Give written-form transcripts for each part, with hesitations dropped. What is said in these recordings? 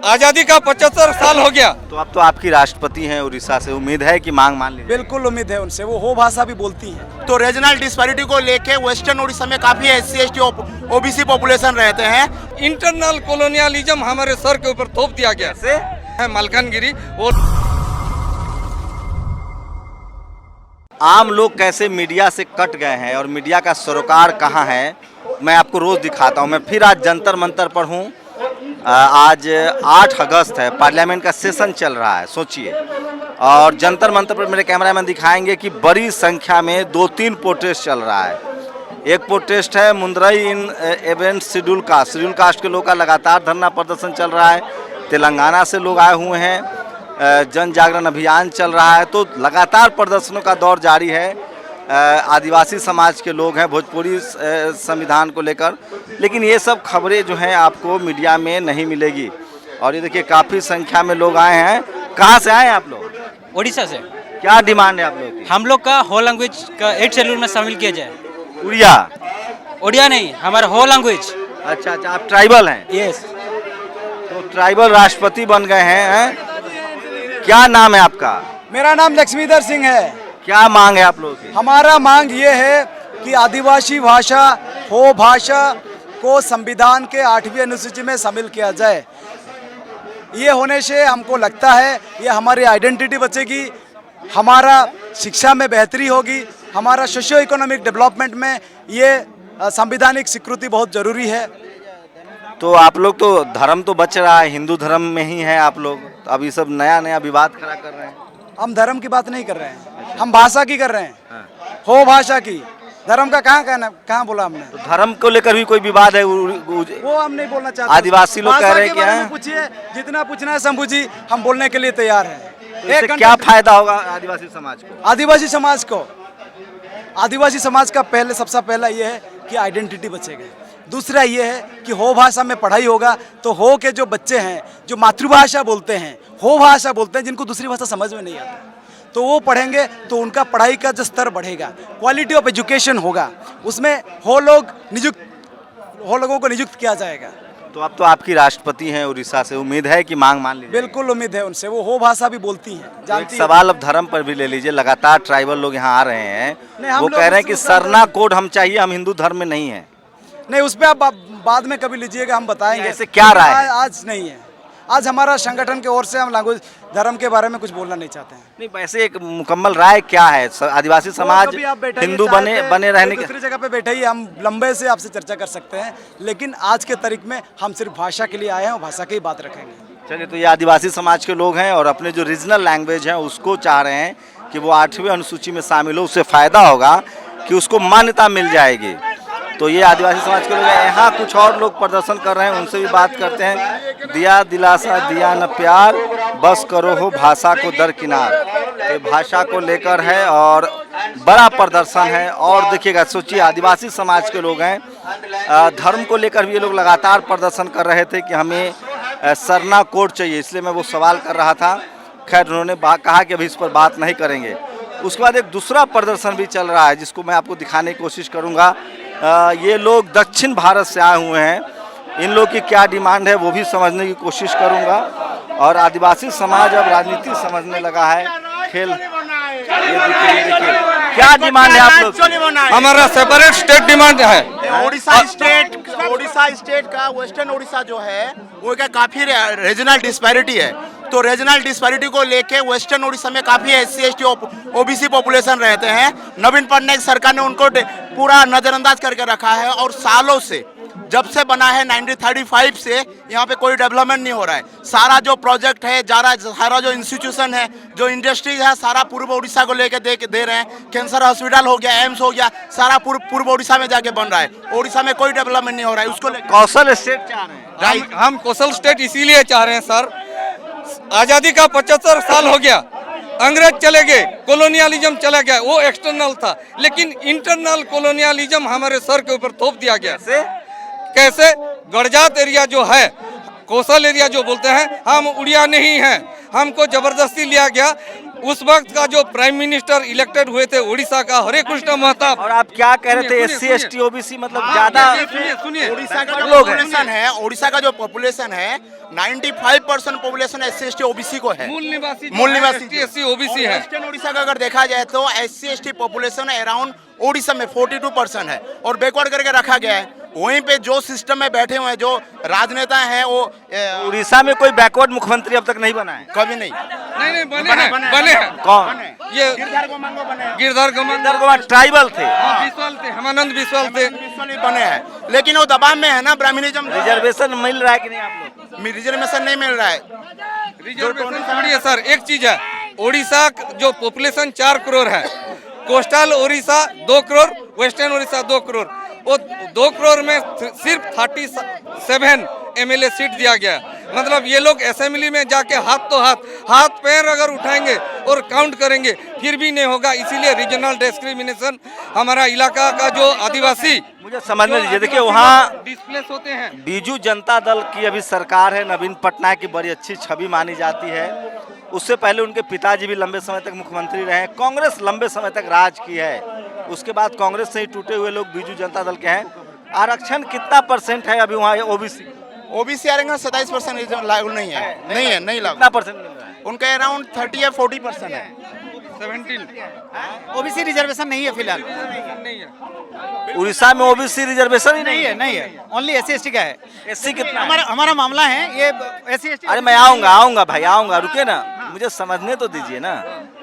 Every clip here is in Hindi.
आजादी का 75 साल हो गया। तो अब तो आपकी राष्ट्रपति हैं उड़ीसा से, उम्मीद है कि मांग मान ली? बिल्कुल उम्मीद है उनसे, वो हो भाषा भी बोलती हैं। तो रीजनल डिस्पैरिटी को लेके वेस्टर्न उड़ीसा में काफी SC ST OBC पॉपुलेशन रहते हैं। इंटरनल कॉलोनियलिज्म हमारे सर के ऊपर थोप दिया गया से है मलकानगिरी। और आम लोग कैसे मीडिया से कट गए हैं और मीडिया का सरोकार कहाँ है, मैं आपको रोज दिखाता हूँ। मैं फिर आज जंतर मंतर पर हूँ। आज 8 अगस्त है, पार्लियामेंट का सेशन चल रहा है, सोचिए। और जंतर मंतर पर मेरे कैमरामैन दिखाएंगे कि बड़ी संख्या में 2-3 प्रोटेस्ट चल रहा है। एक प्रोटेस्ट है मुंदरई इन इवेंट शेड्यूल कास्ट के लोग का लगातार धरना प्रदर्शन चल रहा है। तेलंगाना से लोग आए हुए हैं, जन जागरण अभियान चल रहा है, तो लगातार प्रदर्शनों का दौर जारी है। आदिवासी समाज के लोग हैं भोजपुरी संविधान को लेकर, लेकिन ये सब खबरें जो हैं आपको मीडिया में नहीं मिलेगी। और ये देखिए काफ़ी संख्या में लोग आए हैं। कहाँ से आए हैं आप लोग? उड़ीसा से। क्या डिमांड है आप लोग की? हम लोग का होल लैंग्वेज का 8 शेड्यूल में शामिल किया जाए। उड़िया? उड़िया नहीं, हमारा होल लैंग्वेज। अच्छा, आप ट्राइबल हैं? यस। तो ट्राइबल राष्ट्रपति बन गए हैं। क्या नाम है आपका? मेरा नाम लक्ष्मीधर सिंह है। क्या मांग है आप लोगों की? हमारा मांग ये है कि आदिवासी भाषा हो भाषा को संविधान के 8वीं अनुसूची में शामिल किया जाए। ये होने से हमको लगता है ये हमारी आइडेंटिटी बचेगी, हमारा शिक्षा में बेहतरी होगी, हमारा सोशियो इकोनॉमिक डेवलपमेंट में ये संवैधानिक स्वीकृति बहुत ज़रूरी है। तो आप लोग तो धर्म तो बच रहा है, हिंदू धर्म में ही है आप लोग, तो अब ये सब नया नया विवाद खड़ा कर रहे हैं। हम धर्म की बात नहीं कर रहे हैं, हम भाषा की कर रहे हैं। हो भाषा की, धर्म का कहाँ बोला हमने? तो धर्म को लेकर भी कोई विवाद है? वो हम नहीं बोलना चाहते। आदिवासी लोग कह रहे हैं क्या? पूछिए, जितना पूछना है समझिए, हम बोलने के लिए तैयार हैं। इससे क्या फायदा होगा आदिवासी समाज को? आदिवासी समाज का सबसे पहला ये है कि आइडेंटिटी बचेगा। दूसरा ये है कि हो भाषा में पढ़ाई होगा, तो हो के जो बच्चे हैं जो मातृभाषा बोलते हैं, हो भाषा बोलते हैं, जिनको दूसरी भाषा समझ में नहीं आता, तो वो पढ़ेंगे तो उनका पढ़ाई का जो स्तर बढ़ेगा, क्वालिटी ऑफ एजुकेशन होगा, उसमें हो लोगों को नियुक्त किया जाएगा। तो अब तो आपकी राष्ट्रपति हैं उड़ीसा से, उम्मीद है कि मांग मान लीजिए? बिल्कुल उम्मीद है उनसे, वो हो भाषा भी बोलती हैं, जानती हैं। सवाल अब धर्म पर भी ले लीजिए। लगातार ट्राइबल लोग यहाँ आ रहे हैं, वो कह रहे हैं कि सरना कोड हम चाहिए, हम हिंदू धर्म में नहीं है। नहीं, उस पर आप बाद में कभी लीजिएगा, हम बताएंगे। ऐसे क्या राय है? आज नहीं है। आज हमारा संगठन की ओर से हम लैंग्वेज धर्म के बारे में कुछ बोलना नहीं चाहते हैं। नहीं, वैसे एक मुकम्मल राय क्या है? आदिवासी समाज हिंदू बने रहने की दूसरी जगह पे बैठे ही हम लंबे से आपसे चर्चा कर सकते हैं, लेकिन आज के तारीख में हम सिर्फ भाषा के लिए आए हैं और भाषा की बात रखेंगे। चलिए, तो ये आदिवासी समाज के लोग हैं और अपने जो रीजनल लैंग्वेज है उसको चाह रहे हैं कि वो 8वीं अनुसूची में शामिल हो, उससे फ़ायदा होगा कि उसको मान्यता मिल जाएगी। तो ये आदिवासी समाज के लोग हैं। यहाँ कुछ और लोग प्रदर्शन कर रहे हैं, उनसे भी बात करते हैं। दिया दिलासा दिया न प्यार, बस करो हो भाषा को दरकिनार। तो भाषा को लेकर है और बड़ा प्रदर्शन है। और देखिएगा, सोचिए आदिवासी समाज के लोग हैं, धर्म को लेकर भी ये लोग लगातार प्रदर्शन कर रहे थे कि हमें सरना कोड चाहिए, इसलिए मैं वो सवाल कर रहा था। खैर, उन्होंने कहा कि अभी इस पर बात नहीं करेंगे। उसके बाद एक दूसरा प्रदर्शन भी चल रहा है जिसको मैं आपको दिखाने की कोशिश करूँगा। ये लोग दक्षिण भारत से आए हुए हैं, इन लोग की क्या डिमांड है वो भी समझने की कोशिश करूंगा। और आदिवासी समाज अब राजनीति समझने लगा है, खेल। ये देखिए क्या डिमांड है आप लोग? हमारा सेपरेट स्टेट डिमांड है। उड़ीसा स्टेट का वेस्टर्न उड़ीसा जो है वो क्या काफी रीजनल डिस्पैरिटी है। तो रीजनल डिस्पैरिटी को लेके वेस्टर्न उड़ीसा में काफी SC ST OBC पॉपुलेशन रहते हैं। नवीन पटनायक सरकार ने उनको पूरा नजरअंदाज करके रखा है और सालों से, जब से बना है 1935 से यहाँ पे कोई डेवलपमेंट नहीं हो रहा है। सारा जो प्रोजेक्ट है, सारा जो इंस्टीट्यूशन है, जो इंडस्ट्रीज है, सारा पूर्व उड़ीसा को लेके दे रहे हैं। कैंसर हॉस्पिटल हो गया, एम्स हो गया, सारा पूर्व उड़ीसा में जाके बन रहा है। उड़ीसा में कोई डेवलपमेंट नहीं हो रहा है। उसको कौशल स्टेट चाह रहे हैं। हम कौशल स्टेट इसीलिए चाह रहे हैं सर, आजादी का 75 साल हो गया, अंग्रेज चले गए, कॉलोनियलिज्म चला गया, वो एक्सटर्नल था, लेकिन इंटरनल कॉलोनियलिज्म हमारे सर के ऊपर थोप दिया गया। कैसे? गड़जात एरिया जो है, कोसल एरिया जो बोलते हैं, हम उड़िया नहीं हैं, हमको जबरदस्ती लिया गया। उस वक्त का जो प्राइम मिनिस्टर इलेक्टेड हुए थे उड़ीसा का हरे कृष्ण महताब। और आप क्या कह रहे थे, सुनिए, एससी सुनिए। एसटी ओबीसी मतलब ज्यादा सुनिए उड़ीसा का जो लोग हैं। पॉपुलेशन है, उड़ीसा का जो पॉपुलेशन है 95% पॉपुलेशन SC ST OBC को है। मूल निवासी ST OBC है। वेस्टर्न उड़ीसा का अगर देखा जाए तो SC ST population around Orissa में 42% है और बैकवर्ड करके रखा गया है। वहीं पे जो सिस्टम में बैठे हुए हैं, जो राजनेता हैं, वो उड़ीसा में कोई बैकवर्ड मुख्यमंत्री अब तक नहीं बना है। कभी नहीं नहीं बने हैं। कौन? ये गिरधार गोमांगो बने हैं। गिरधार गोमांग ट्राइबल थे, बिस्वाल थे, हेमानंद बिस्वाल थे। भी बने हैं, लेकिन वो दबाव में है ना, ब्राह्मणिज्म रिजर्वेशन मिल रहा है कि नहीं आप लोग? रिजर्वेशन नहीं मिल रहा है। रिजर्वेशन छोड़िए सर, एक चीज है, उड़ीसा जो पॉपुलेशन 4 करोड़ है, कोस्टल उड़ीसा 2 करोड़, वेस्टर्न उड़ीसा 2 करोड़, वो 2 करोड़ में सिर्फ 37 MLA सीट दिया गया है। मतलब ये लोग असेंबली में जाके हाथ पैर अगर उठाएंगे और काउंट करेंगे फिर भी नहीं होगा। इसीलिए रीजनल डिस्क्रिमिनेशन हमारा इलाका का जो आदिवासी मुझे समझने दीजिए, देखिए वहाँ डिस्प्लेस होते हैं। बीजू जनता दल की अभी सरकार है, नवीन पटनायक की बड़ी अच्छी छवि मानी जाती है। उससे पहले उनके पिताजी भी लंबे समय तक मुख्यमंत्री रहे। कांग्रेस लंबे समय तक राज की है, उसके बाद कांग्रेस से ही टूटे हुए लोग बीजू जनता दल के हैं। आरक्षण कितना % है अभी वहाँ ओबीसी आरक्षण 27% लागू नहीं है, नहीं लागू। कितना % मिल रहा है? उनका अराउंड 30 या 40% है। 17 ओबीसी रिजर्वेशन नहीं है फिलहाल। नहीं है। उड़ीसा में ओबीसी रिजर्वेशन ही नहीं है, ओनली SC ST का है। एससी कितना है? हमारा मामला है ये SC ST। अरे मैं आऊंगा भाई, आऊंगा, रुके ना, मुझे समझने तो दीजिए ना,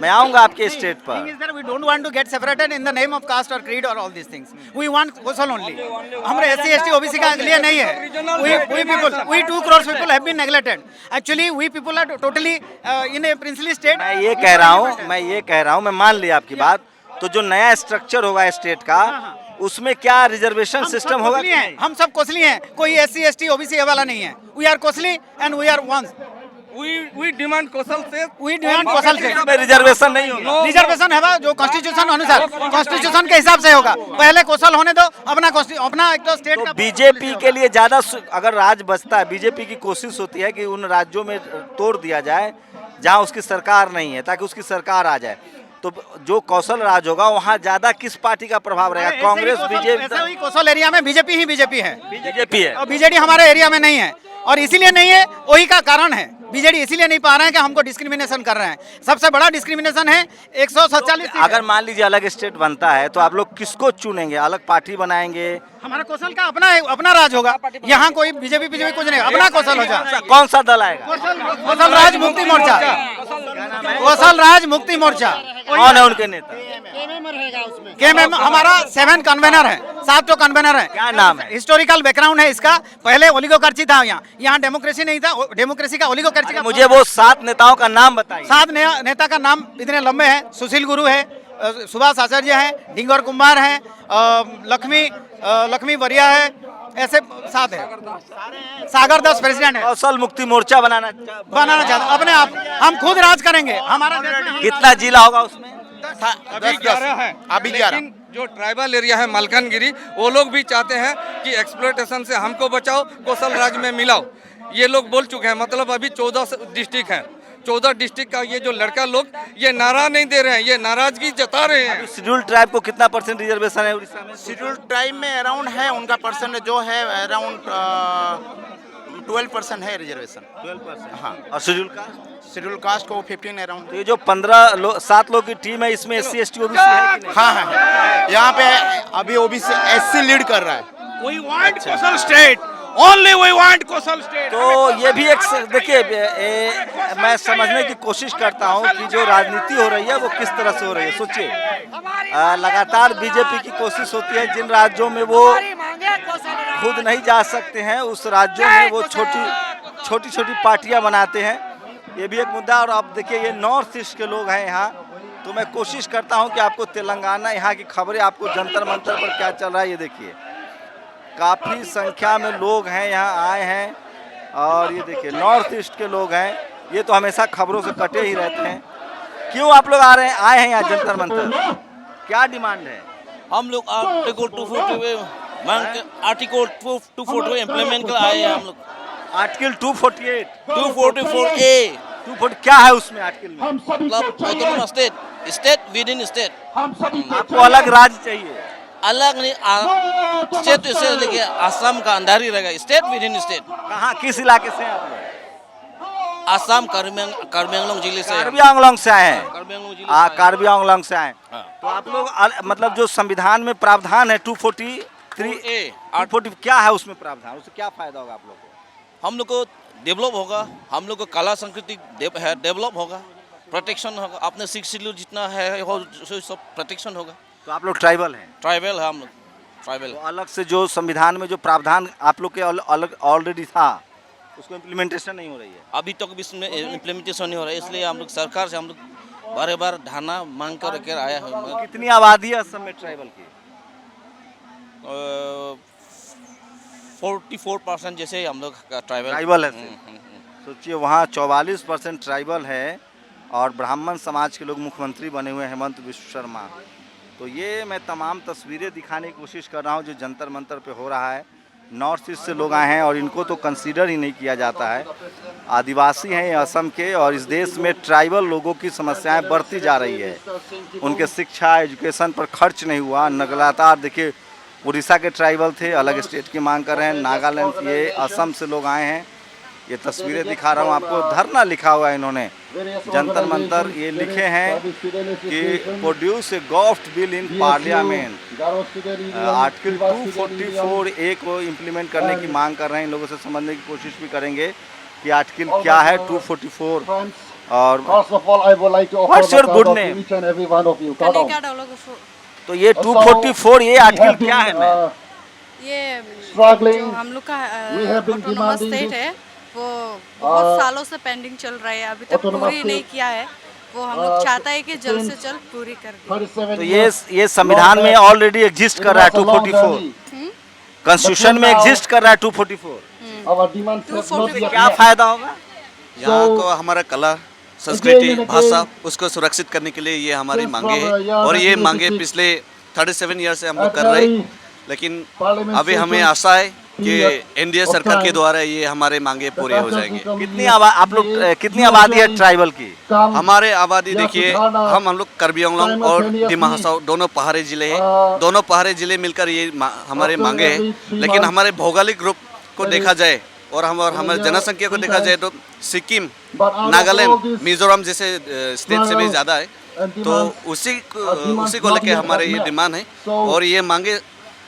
मैं आऊंगा आपके स्टेट पर। Thing is that we don't want to get separated in the name of caste or creed or all these things. We want KOSAL only. हमारे SC ST OBC का लिए नहीं है। We 2 crore people have been neglected. Actually we people are totally in a princely state. मैं ये कह रहा हूँ, मैं मान लिया आपकी बात। तो जो नया स्ट्रक्चर होगा स्टेट का, उसमें क्या रिजर्वेशन सिस्टम होगा? हम सब कोसली हैं, कोई SC ST OBC वाला नहीं है। We are Kosli and we are ones. We demand कौशल से, We demand कौशल से। में रिजर्वेशन नहीं होगा। रिजर्वेशन है जो कॉन्स्टिट्यूशन अनुसार, कॉन्स्टिट्यूशन के हिसाब से होगा। पहले कौशल होने दो, अपना एक तो स्टेट का। बीजेपी के लिए ज्यादा अगर राज बचता है, बीजेपी की कोशिश होती है कि उन राज्यों में तोड़ दिया जाए जहां उसकी सरकार नहीं है, ताकि उसकी सरकार आ जाए। तो जो कौशल राज होगा वहाँ ज्यादा किस पार्टी का प्रभाव रहेगा? कांग्रेस, बीजेपी? कौशल एरिया में बीजेपी है। बीजेपी है और बीजेडी हमारे एरिया में नहीं है, और इसीलिए नहीं है, वही का कारण है। बीजेडी इसीलिए नहीं पा रहे हैं कि हमको डिस्क्रिमिनेशन कर रहे हैं। सबसे बड़ा डिस्क्रिमिनेशन है 147। अगर मान लीजिए अलग स्टेट बनता है तो आप लोग किसको चुनेंगे? अलग पार्टी बनाएंगे? हमारा कौशल का अपना राज होगा। यहाँ कोई बीजेपी कुछ नहीं, अपना कौशल हो जाए। कौन सा दल आएगा? कौशल राज मुक्ति मोर्चा। कौशल राज मुक्ति मोर्चा। कौन है उनके नेता? KMM हमारा 7 कन्वेनर है, 7 कन्वेनर है। क्या नाम है? हिस्टोरिकल बैकग्राउंड है इसका। पहले ओलिगोक्रेसी था, यहाँ डेमोक्रेसी नहीं था, डेमोक्रेसी का ओलिगोक्रेसी का। मुझे वो 7 नेताओं का नाम बताइए। 7 नेता का नाम इतने लंबे हैं। सुशील गुरु है, सुभाष आचार्य है, डिंगर कुमार है, लक्ष्मी वरिया है, ऐसे 7 है। सागर दास प्रेसिडेंट है। कौशल मुक्ति मोर्चा बनाना चाहते अपने आप, हम खुद राज करेंगे। हमारा कितना जिला होगा उसमें? अभी 11 है। अभी 11। लेकिन जो ट्राइबल एरिया है मालकानगिरी, वो लोग भी चाहते हैं कि एक्सप्लॉयटेशन से हमको बचाओ, कौशल राज में मिलाओ। ये लोग बोल चुके हैं। मतलब अभी 14 डिस्ट्रिक्ट हैं, 14 डिस्ट्रिक्ट का ये जो लड़का लोग ये नारा नहीं दे रहे हैं, ये नाराजगी जता रहे हैं। शेड्यूल ट्राइब को कितना % रिजर्वेशन है उड़ीसा में? शेड्यूल ट्राइब में अराउंड है, उनका परसेंट जो है अराउंड 12% है रिजर्वेशन। 12%। हाँ। और शेड्यूल का? शेड्यूल कास्ट को 15 अराउंड। तो ये जो 7 लोग की टीम है, इसमें SC ST OBC है कि नहीं? हाँ है। यहाँ पे अभी OBC SC लीड कर रहा है। We want coastal state. Only we want coastal state. तो ये भी एक देखिए, मैं समझने की कोशिश करता हूँ कि जो राजनीति हो रही है वो किस तरह से हो रही है। सोचिए, लगातार बीजेपी की कोशिश होती है जिन राज्यों में वो खुद नहीं जा सकते हैं, उस राज्यों में वो छोटी पार्टियां बनाते हैं। ये भी एक मुद्दा। और आप देखिए, ये नॉर्थ ईस्ट के लोग हैं यहाँ। तो मैं कोशिश करता हूँ कि आपको तेलंगाना यहाँ की खबरें, आपको जंतर मंतर पर क्या चल रहा है ये देखिए। काफ़ी संख्या में लोग हैं यहाँ आए हैं, और ये देखिए नॉर्थ ईस्ट के लोग हैं। ये तो हमेशा खबरों से कटे ही रहते हैं। क्यों आप लोग आए हैं यहाँ जंतर मंतर? क्या डिमांड है? हम लोग आर्टिकल 240 इम्प्लीमेंट कर आए हैं हम लोग। आर्टिकल 248 244A 240 क्या है उसमें आर्टिकल में? मतलब autonomous state, state with in state, आपको अलग राज्य चाहिए? अलग नहीं, स्टेट टू स्टेट, लेकिन आसाम का अंदर ही रहेगा, स्टेट विद इन स्टेट। कहाँ, किस इलाके से हैं आप लोग? आसाम कार्बी आंगलोंग जिले से, कार्बी आंगलोंग से आए हैं। कार्बी आंगलोंग जिले हाँ, से आए। कार्बी आंगलोंग से आए। हाँ। तो आप लोग मतलब जो संविधान में प्रावधान है 243 240 क्या है उसमें प्रावधान, उससे क्या फायदा होगा आप लोग को? हम लोग को डेवलप होगा, हम लोग को कला संस्कृति डेवलप होगा, प्रोटेक्शन होगा, अपने सिक्स शेड्यूल जितना है वो सब प्रोटेक्शन होगा। तो आप लोग ट्राइबल हैं? ट्राइबल है हम लोग, ट्राइबल। तो अलग से जो संविधान में जो प्रावधान आप लोग के अलग ऑलरेडी था, उसको इम्प्लीमेंटेशन नहीं हो रही है? अभी तक भी इसमें इम्प्लीमेंटेशन नहीं हो रहा है, इसलिए हम लोग सरकार से हम लोग बार बार धारणा मांग कर आया है। कितनी आबादी है असम में ट्राइबल की? 44% जैसे हम लोग ट्राइबल है। सोचिए वहाँ 44% ट्राइबल है और ब्राह्मण समाज के लोग मुख्यमंत्री बने हुए हैं, हेमंत बिश्व शर्मा। तो ये मैं तमाम तस्वीरें दिखाने की कोशिश कर रहा हूँ जो जंतर मंतर पे हो रहा है। नॉर्थ ईस्ट से लोग आए हैं और इनको तो कंसीडर ही नहीं किया जाता है। आदिवासी हैं ये असम के और इस देश में ट्राइबल लोगों की समस्याएं बढ़ती जा रही है। उनके शिक्षा एजुकेशन पर खर्च नहीं हुआ। लगातार देखिए उड़ीसा के ट्राइबल थे, अलग स्टेट की मांग कर रहे हैं। नागालैंड, ये असम से लोग आए हैं। ये तस्वीरें दिखा रहा हूँ आपको। धरना लिखा हुआ है इन्होंने, जंतर मंतर ये लिखे हैं कि produce a गॉफ्ट bill in parliament. Article 244A को इम्प्लीमेंट करने की मांग कर रहे हैं। इन लोगों से समझने की कोशिश भी करेंगे कि आर्टिकल क्या है 244 और व्हाट्स योर गुड नेम। तो ये 244 ये आर्टिकल क्या है मैम? ये जो हम लोग का ऑटोनोमस स्टेट है वो बहुत सालों से पेंडिंग चल रहा है, अभी तक पूरी नहीं किया है। वो हम लोग चाहता है कि जल्द से जल्द पूरी कर दे। तो ये संविधान में ऑलरेडी एग्जिस्ट कर रहा है 244, कॉन्स्टिट्यूशन में एग्जिस्ट कर रहा है 244। क्या फायदा होगा? यहाँ को हमारा कला संस्कृति भाषा उसको सुरक्षित करने के लिए ये हमारी मांगे हैं और ये मांगे पिछले 37 ईयर से हम लोग कर रहे हैं। लेकिन अभी हमें आशा है कि एनडीए सरकार के द्वारा ये हमारे मांगे पूरे हो जाएंगे। आप लोग कितनी आबादी है ट्राइबल की? हमारे आबादी देखिए, हम लोग कार्बी आंगलोंग और दिमा हासाओ दोनों पहाड़ी जिले हैं। दोनों पहाड़ी जिले मिलकर ये हमारे मांगे हैं। लेकिन हमारे भौगोलिक रूप को देखा जाए और हमारे जनसंख्या को देखा जाए तो सिक्किम, नागालैंड, मिजोरम जैसे स्टेट से भी ज़्यादा है। तो उसी को लेकर हमारे ये डिमांड है और ये मांगे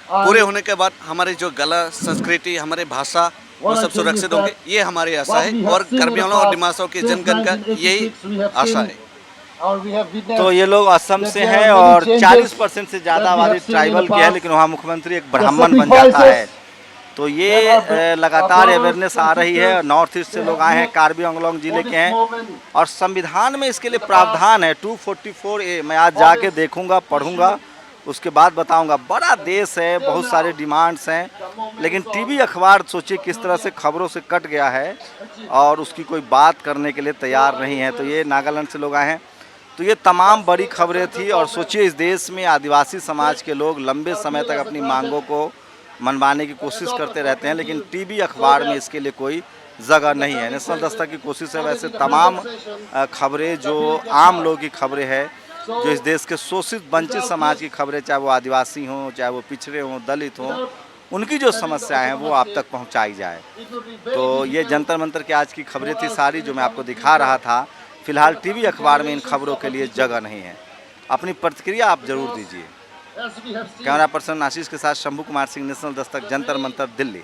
पूरे होने के बाद हमारे जो कला संस्कृति, हमारे भाषा वो सब सुरक्षित होंगे, ये हमारी आशा है। और कार्बी आंगलोंग और दिमा हासाओ के जनगण का यही आशा है। तो ये लोग असम से हैं और 40% से ज़्यादा आबादी ट्राइबल की है, लेकिन वहाँ मुख्यमंत्री एक ब्राह्मण बन जाता है। तो ये लगातार अवेयरनेस आ रही है। नॉर्थ ईस्ट से लोग आए हैं, कार्बी आंगलोंग जिले के हैं और संविधान में इसके लिए प्रावधान है 244A। मैं आज जाके देखूंगा, पढ़ूंगा, उसके बाद बताऊंगा। बड़ा देश है, बहुत सारे डिमांड्स हैं, लेकिन टीवी अखबार सोचिए किस तरह से खबरों से कट गया है और उसकी कोई बात करने के लिए तैयार नहीं है। तो ये नागालैंड से लोग आए हैं। तो ये तमाम बड़ी खबरें थी और सोचिए इस देश में आदिवासी समाज के लोग लंबे समय तक अपनी मांगों को मनवाने की कोशिश करते रहते हैं, लेकिन टीवी अखबार में इसके लिए कोई जगह नहीं है। नेशनल दस्तक की कोशिश है। वैसे तमाम खबरें जो आम लोगों की खबरें हैं, जो इस देश के शोषित वंचित समाज की खबरें, चाहे वो आदिवासी हों, चाहे वो पिछड़े हों, दलित हों, उनकी जो समस्याएं हैं वो आप तक पहुंचाई जाए। तो ये जंतर मंतर की आज की खबरें थी सारी जो मैं आपको दिखा रहा था। फिलहाल टीवी अखबार में इन खबरों के लिए जगह नहीं है। अपनी प्रतिक्रिया आप जरूर दीजिए। कैमरा पर्सन आशीष के साथ शंभू कुमार सिंह, नेशनल दस्तक, जंतर मंतर, दिल्ली।